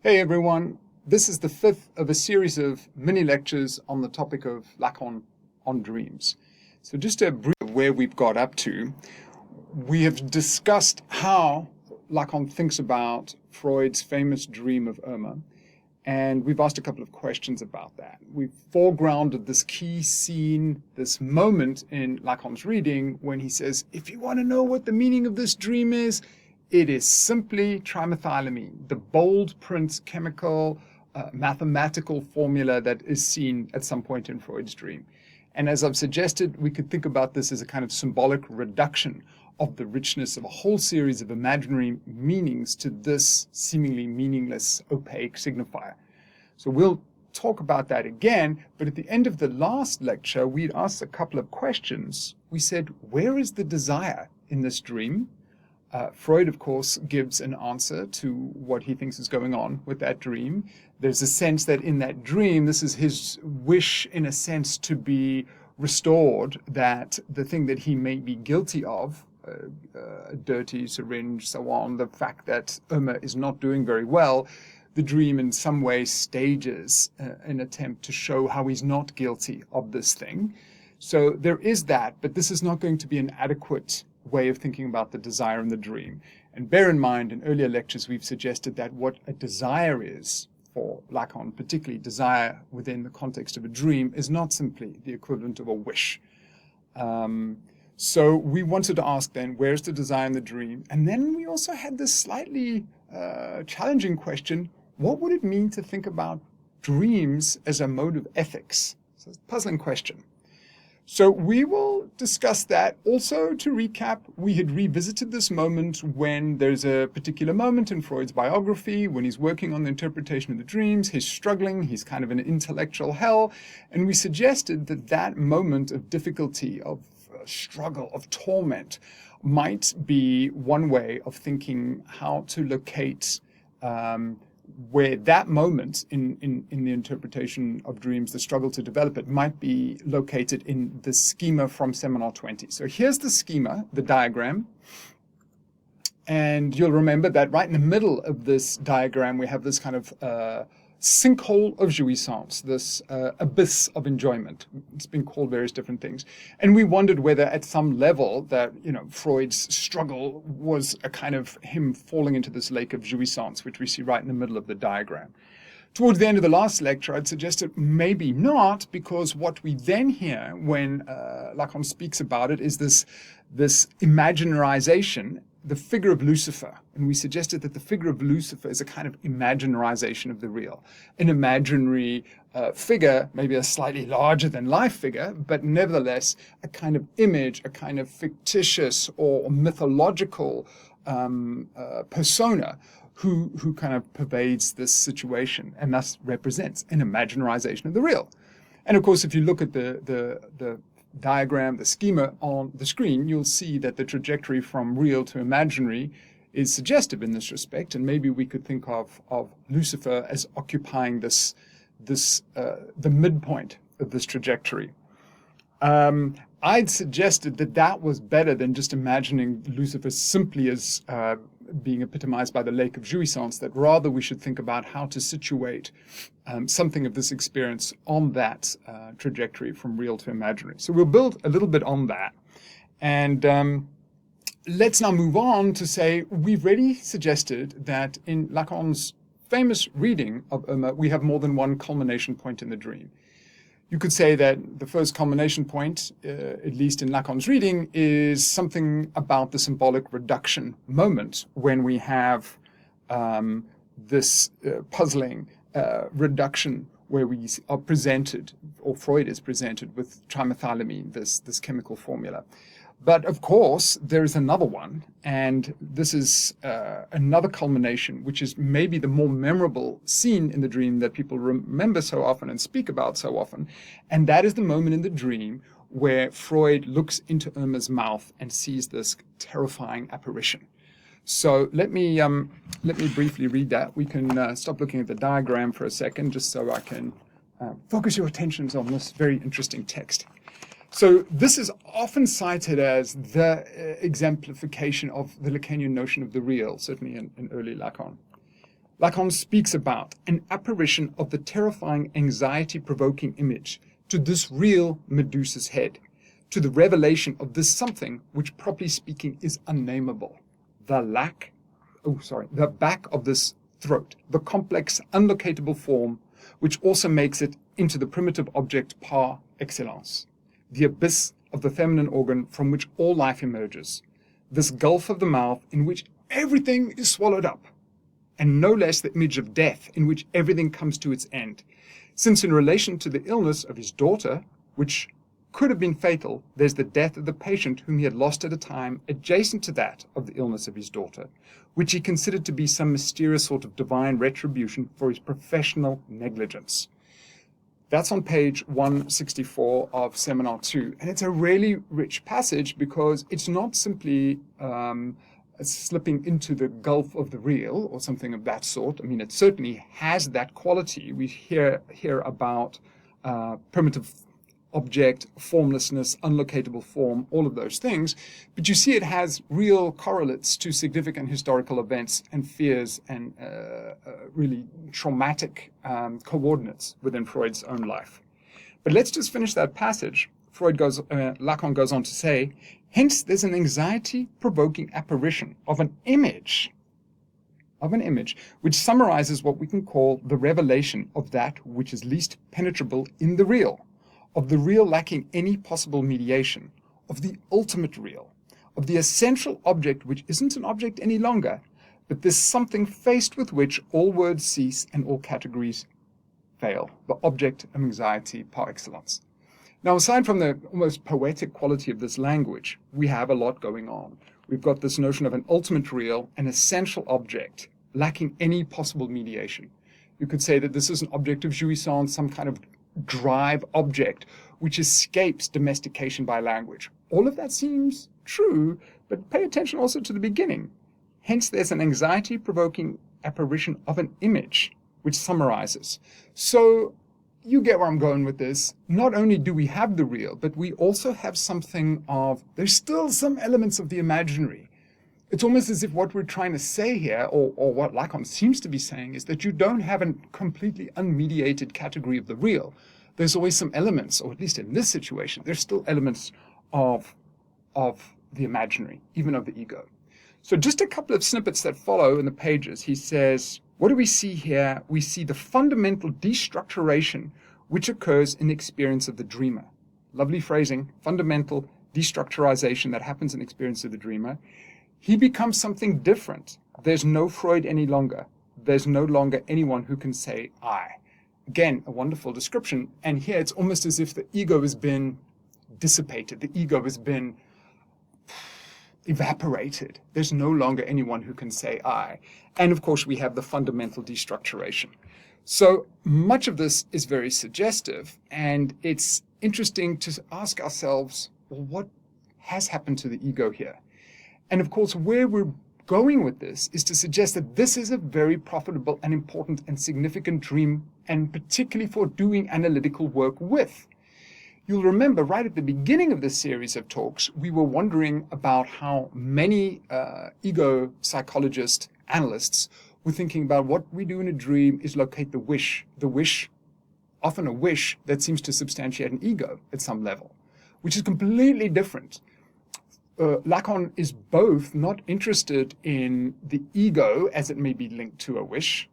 Hey everyone, this is the fifth of a series of mini lectures on the topic of Lacan on dreams. So just a brief of where we've got up to. We have discussed how Lacan thinks about Freud's famous dream of Irma, and we've asked a couple of questions about that. We've foregrounded this key scene, this moment in Lacan's reading when he says, if you want to know what the meaning of this dream is, it is simply trimethylamine, the bold print chemical mathematical formula that is seen at some point in Freud's dream. And as I've suggested, we could think about this as a kind of symbolic reduction of the richness of a whole series of imaginary meanings to this seemingly meaningless, opaque signifier. So we'll talk about that again, but at the end of the last lecture, we'd asked a couple of questions. We said, where is the desire in this dream? Freud, of course, gives an answer to what he thinks is going on with that dream. There's a sense that in that dream, this is his wish, in a sense, to be restored, that the thing that he may be guilty of, a dirty syringe, so on, the fact that Irma is not doing very well, the dream in some way stages an attempt to show how he's not guilty of this thing. So there is that, but this is not going to be an adequate way of thinking about the desire in the dream. And bear in mind, in earlier lectures, we've suggested that what a desire is for Lacan, particularly desire within the context of a dream, is not simply the equivalent of a wish. So we wanted to ask then, where's the desire in the dream? And then we also had this slightly challenging question, what would it mean to think about dreams as a mode of ethics? So it's a puzzling question. So we will discuss that. Also, to recap, we had revisited this moment when there's a particular moment in Freud's biography when he's working on the interpretation of the dreams, he's struggling, he's kind of in an intellectual hell, and we suggested that that moment of difficulty, of struggle, of torment, might be one way of thinking how to locate where that moment in the interpretation of dreams, the struggle to develop it, might be located in the schema from Seminar 20. So here's the schema, the diagram. And you'll remember that right in the middle of this diagram, we have this kind of sinkhole of jouissance, this abyss of enjoyment. It's been called various different things. And we wondered whether at some level that, Freud's struggle was a kind of him falling into this lake of jouissance, which we see right in the middle of the diagram. Towards the end of the last lecture, I'd suggested maybe not, because what we then hear when Lacan speaks about it is this imaginarization, the figure of Lucifer. And we suggested that the figure of Lucifer is a kind of imaginarization of the real. An imaginary figure, maybe a slightly larger than life figure, but nevertheless a kind of image, a kind of fictitious or mythological persona who kind of pervades this situation and thus represents an imaginarization of the real. And of course, if you look at the diagram, the schema on the screen, you'll see that the trajectory from real to imaginary is suggestive in this respect, and maybe we could think of Lucifer as occupying the midpoint of this trajectory. I'd suggested that was better than just imagining Lucifer simply as being epitomized by the lake of jouissance, that rather we should think about how to situate something of this experience on that trajectory from real to imaginary. So we'll build a little bit on that. And let's now move on to say, we've already suggested that in Lacan's famous reading of Irma, we have more than one culmination point in the dream. You could say that the first culmination point, at least in Lacan's reading, is something about the symbolic reduction moment when we have this puzzling reduction where we are presented, or Freud is presented, with trimethylamine, this chemical formula. But of course, there is another one, and this is another culmination, which is maybe the more memorable scene in the dream that people remember so often and speak about so often, and that is the moment in the dream where Freud looks into Irma's mouth and sees this terrifying apparition. So let me briefly read that. We can stop looking at the diagram for a second, just so I can focus your attentions on this very interesting text. So this is often cited as the exemplification of the Lacanian notion of the real, certainly in early Lacan. Lacan speaks about an apparition of the terrifying anxiety-provoking image to this real Medusa's head, to the revelation of this something which, properly speaking, is unnameable. The back of this throat, the complex, unlocatable form, which also makes it into the primitive object par excellence, the abyss of the feminine organ from which all life emerges, this gulf of the mouth in which everything is swallowed up, and no less the image of death in which everything comes to its end, since in relation to the illness of his daughter, which could have been fatal, there's the death of the patient whom he had lost at a time adjacent to that of the illness of his daughter, which he considered to be some mysterious sort of divine retribution for his professional negligence. That's on page 164 of Seminar 2, and it's a really rich passage because it's not simply slipping into the gulf of the real or something of that sort. I mean, it certainly has that quality. We hear about primitive object, formlessness, unlocatable form, all of those things. But you see it has real correlates to significant historical events and fears and really traumatic coordinates within Freud's own life. But let's just finish that passage. Lacan goes on to say, hence there's an anxiety-provoking apparition of an image which summarizes what we can call the revelation of that which is least penetrable in the real, of the real lacking any possible mediation, of the ultimate real, of the essential object which isn't an object any longer, but this something faced with which all words cease and all categories fail, the object of anxiety par excellence. Now, aside from the almost poetic quality of this language, we have a lot going on. We've got this notion of an ultimate real, an essential object, lacking any possible mediation. You could say that this is an object of jouissance, some kind of drive object, which escapes domestication by language. All of that seems true, but pay attention also to the beginning. Hence, there's an anxiety-provoking apparition of an image, which summarizes. So, you get where I'm going with this. Not only do we have the real, but we also have something of, there's still some elements of the imaginary. It's almost as if what we're trying to say here, or what Lacan seems to be saying, is that you don't have a completely unmediated category of the real. There's always some elements, or at least in this situation, there's still elements of the imaginary, even of the ego. So just a couple of snippets that follow in the pages. He says, what do we see here? We see the fundamental destructuration which occurs in the experience of the dreamer. Lovely phrasing, fundamental destructurization that happens in the experience of the dreamer. He becomes something different. There's no Freud any longer. There's no longer anyone who can say I. Again, a wonderful description. And here it's almost as if the ego has been dissipated. The ego has been evaporated. There's no longer anyone who can say I. And of course, we have the fundamental destructuration. So much of this is very suggestive, and it's interesting to ask ourselves, well, what has happened to the ego here? And of course, where we're going with this is to suggest that this is a very profitable and important and significant dream, and particularly for doing analytical work with. You'll remember right at the beginning of this series of talks, we were wondering about how many ego psychologist analysts were thinking about what we do in a dream is locate the wish, often a wish that seems to substantiate an ego at some level, which is completely different. Lacan is both not interested in the ego as it may be linked to a wish.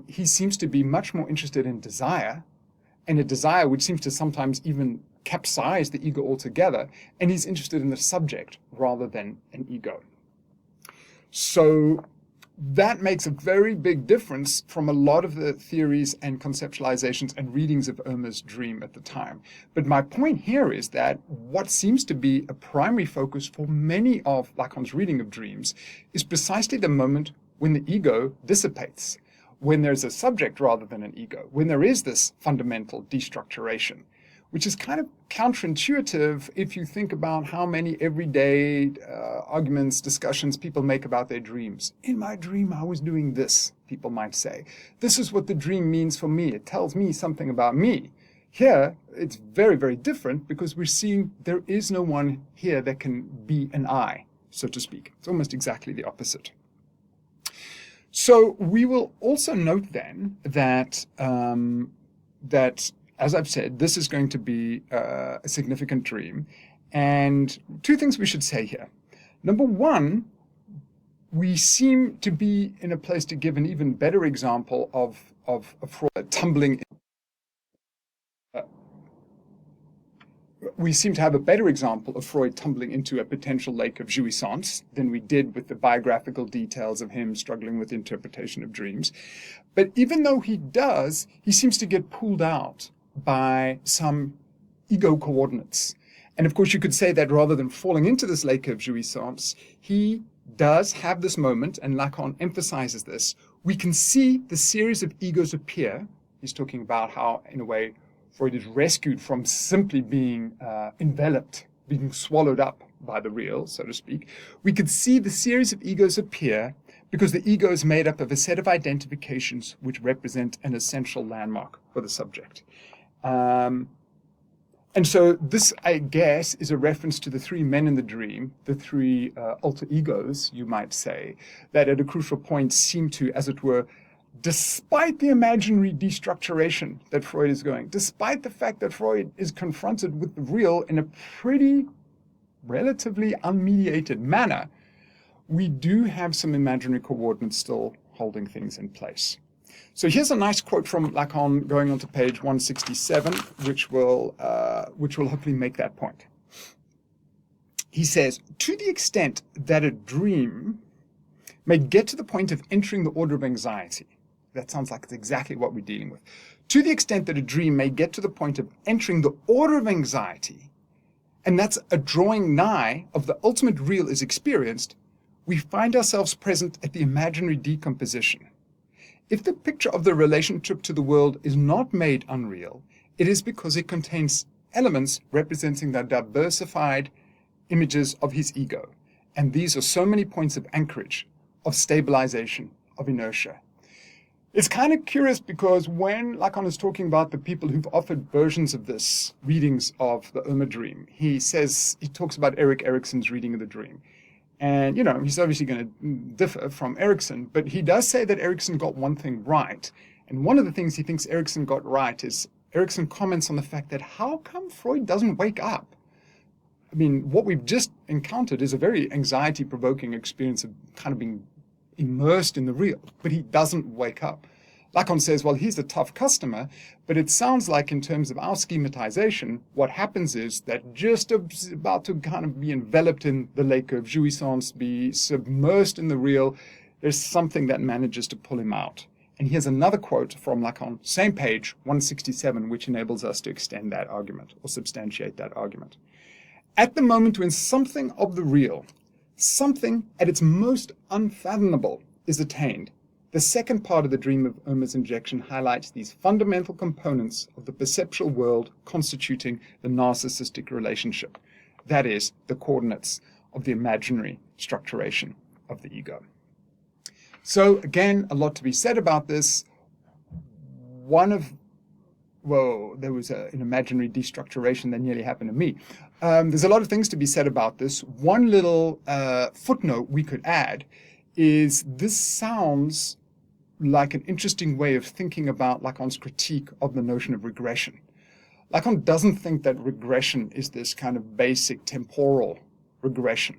He seems to be much more interested in desire, and a desire which seems to sometimes even capsize the ego altogether, and he's interested in the subject rather than an ego. So that makes a very big difference from a lot of the theories and conceptualizations and readings of Irma's dream at the time. But my point here is that what seems to be a primary focus for many of Lacan's reading of dreams is precisely the moment when the ego dissipates, when there's a subject rather than an ego, when there is this fundamental destructuration, which is kind of counterintuitive if you think about how many everyday arguments, discussions people make about their dreams. In my dream, I was doing this, people might say. This is what the dream means for me. It tells me something about me. Here, it's very, very different because we're seeing there is no one here that can be an I, so to speak. It's almost exactly the opposite. So we will also note then that that, as I've said, this is going to be a significant dream. And two things we should say here. Number one, we seem to be in a place to give an even better example of Freud tumbling. We seem to have a better example of Freud tumbling into a potential lake of jouissance than we did with the biographical details of him struggling with the interpretation of dreams. But even though he does, he seems to get pulled out by some ego coordinates. And of course, you could say that rather than falling into this lake of jouissance, he does have this moment, and Lacan emphasizes this. We can see the series of egos appear. He's talking about how, in a way, Freud is rescued from simply being enveloped, being swallowed up by the real, so to speak. We could see the series of egos appear because the ego is made up of a set of identifications which represent an essential landmark for the subject. And so this, I guess, is a reference to the three men in the dream, the three alter egos, you might say, that at a crucial point seem to, as it were, despite the imaginary destructuration that Freud is going, despite the fact that Freud is confronted with the real in a pretty relatively unmediated manner, we do have some imaginary coordinates still holding things in place. So here's a nice quote from Lacan going on to page 167, which will hopefully make that point. He says, to the extent that a dream may get to the point of entering the order of anxiety, that sounds like it's exactly what we're dealing with. To the extent that a dream may get to the point of entering the order of anxiety, and that's a drawing nigh of the ultimate real is experienced, we find ourselves present at the imaginary decomposition. If the picture of the relationship to the world is not made unreal, it is because it contains elements representing the diversified images of his ego. And these are so many points of anchorage, of stabilization, of inertia. It's kind of curious because when Lacan is talking about the people who've offered versions of this, readings of the Irma dream, he talks about Erik Erikson's reading of the dream. And, he's obviously going to differ from Erikson, but he does say that Erikson got one thing right. And one of the things he thinks Erikson got right is Erikson comments on the fact that how come Freud doesn't wake up? I mean, what we've just encountered is a very anxiety-provoking experience of kind of being immersed in the real, but he doesn't wake up. Lacan says, well, he's a tough customer, but it sounds like in terms of our schematization, what happens is that just about to kind of be enveloped in the lake of jouissance, be submersed in the real, there's something that manages to pull him out. And here's another quote from Lacan, same page, 167, which enables us to extend that argument or substantiate that argument. At the moment when something of the real, something at its most unfathomable is attained, the second part of the dream of Irma's injection highlights these fundamental components of the perceptual world constituting the narcissistic relationship. That is, the coordinates of the imaginary structuration of the ego. So again, a lot to be said about this. There was an imaginary destructuration that nearly happened to me. There's a lot of things to be said about this. One little footnote we could add is this sounds like an interesting way of thinking about Lacan's critique of the notion of regression. Lacan doesn't think that regression is this kind of basic temporal regression.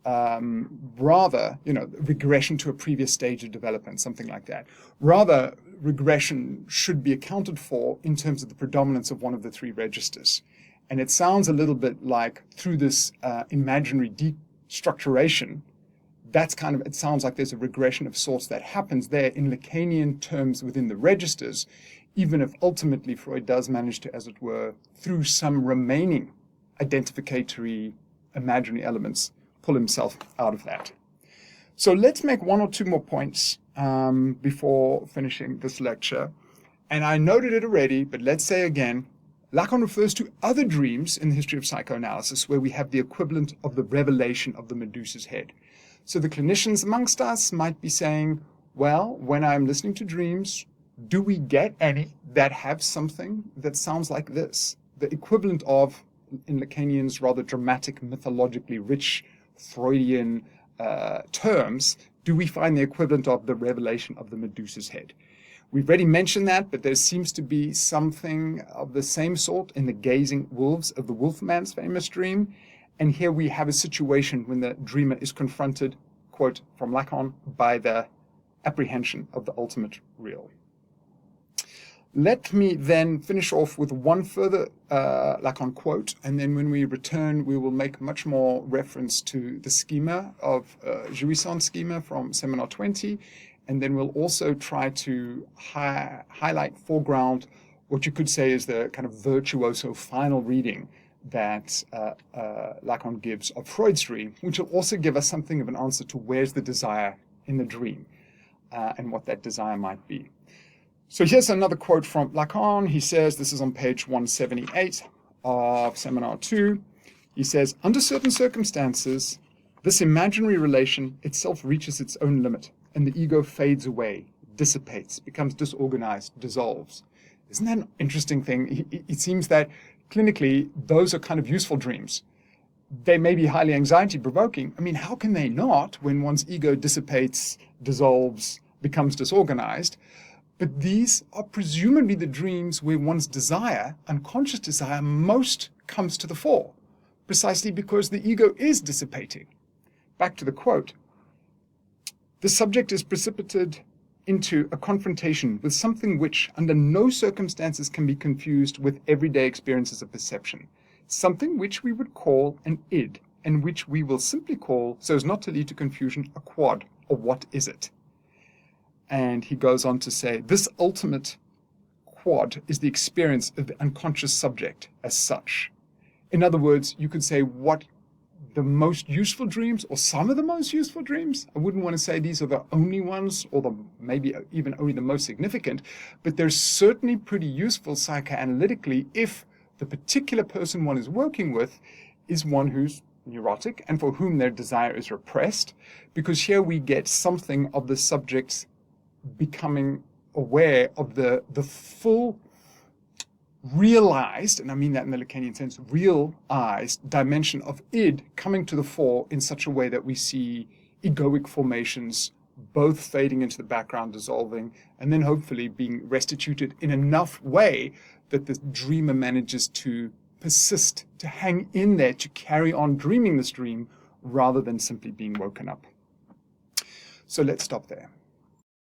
Rather, regression to a previous stage of development, something like that. Rather, regression should be accounted for in terms of the predominance of one of the three registers. And it sounds a little bit like through this imaginary destructuration, it sounds like there's a regression of sorts that happens there in Lacanian terms within the registers, even if ultimately Freud does manage to, as it were, through some remaining identificatory imaginary elements, pull himself out of that. So let's make one or two more points before finishing this lecture. And I noted it already, but let's say again, Lacan refers to other dreams in the history of psychoanalysis where we have the equivalent of the revelation of the Medusa's head. So the clinicians amongst us might be saying, well, when I'm listening to dreams, do we get any that have something that sounds like this? The equivalent of, in Lacanian's rather dramatic, mythologically rich Freudian terms, do we find the equivalent of the revelation of the Medusa's head? We've already mentioned that, but there seems to be something of the same sort in the gazing wolves of the Wolfman's famous dream. And here we have a situation when the dreamer is confronted, quote from Lacan, by the apprehension of the ultimate real. Let me then finish off with one further Lacan quote, and then when we return, we will make much more reference to the schema of Jouissant schema from Seminar 20, and then we'll also try to highlight, foreground, what you could say is the kind of virtuoso final reading that Lacan gives of Freud's dream, which will also give us something of an answer to where's the desire in the dream and what that desire might be. So here's another quote from Lacan. He says, this is on page 178 of Seminar 2. He says, under certain circumstances, this imaginary relation itself reaches its own limit, and the ego fades away, dissipates, becomes disorganized, dissolves. Isn't that an interesting thing? It seems that clinically, those are kind of useful dreams. They may be highly anxiety-provoking. I mean, how can they not when one's ego dissipates, dissolves, becomes disorganized? But these are presumably the dreams where one's desire, unconscious desire, most comes to the fore, precisely because the ego is dissipating. Back to the quote. The subject is precipitated into a confrontation with something which, under no circumstances, can be confused with everyday experiences of perception, something which we would call an id, and which we will simply call, so as not to lead to confusion, a quad, or what is it? And he goes on to say, this ultimate quad is the experience of the unconscious subject as such. In other words, you could say what the most useful dreams, or some of the most useful dreams, I wouldn't want to say these are the only ones, or the maybe even only the most significant, but they're certainly pretty useful psychoanalytically if the particular person one is working with is one who's neurotic and for whom their desire is repressed, because here we get something of the subject's becoming aware of the full realized, and I mean that in the Lacanian sense, realized dimension of id coming to the fore in such a way that we see egoic formations both fading into the background, dissolving, and then hopefully being restituted in enough way that the dreamer manages to persist, to hang in there, to carry on dreaming this dream rather than simply being woken up. So let's stop there.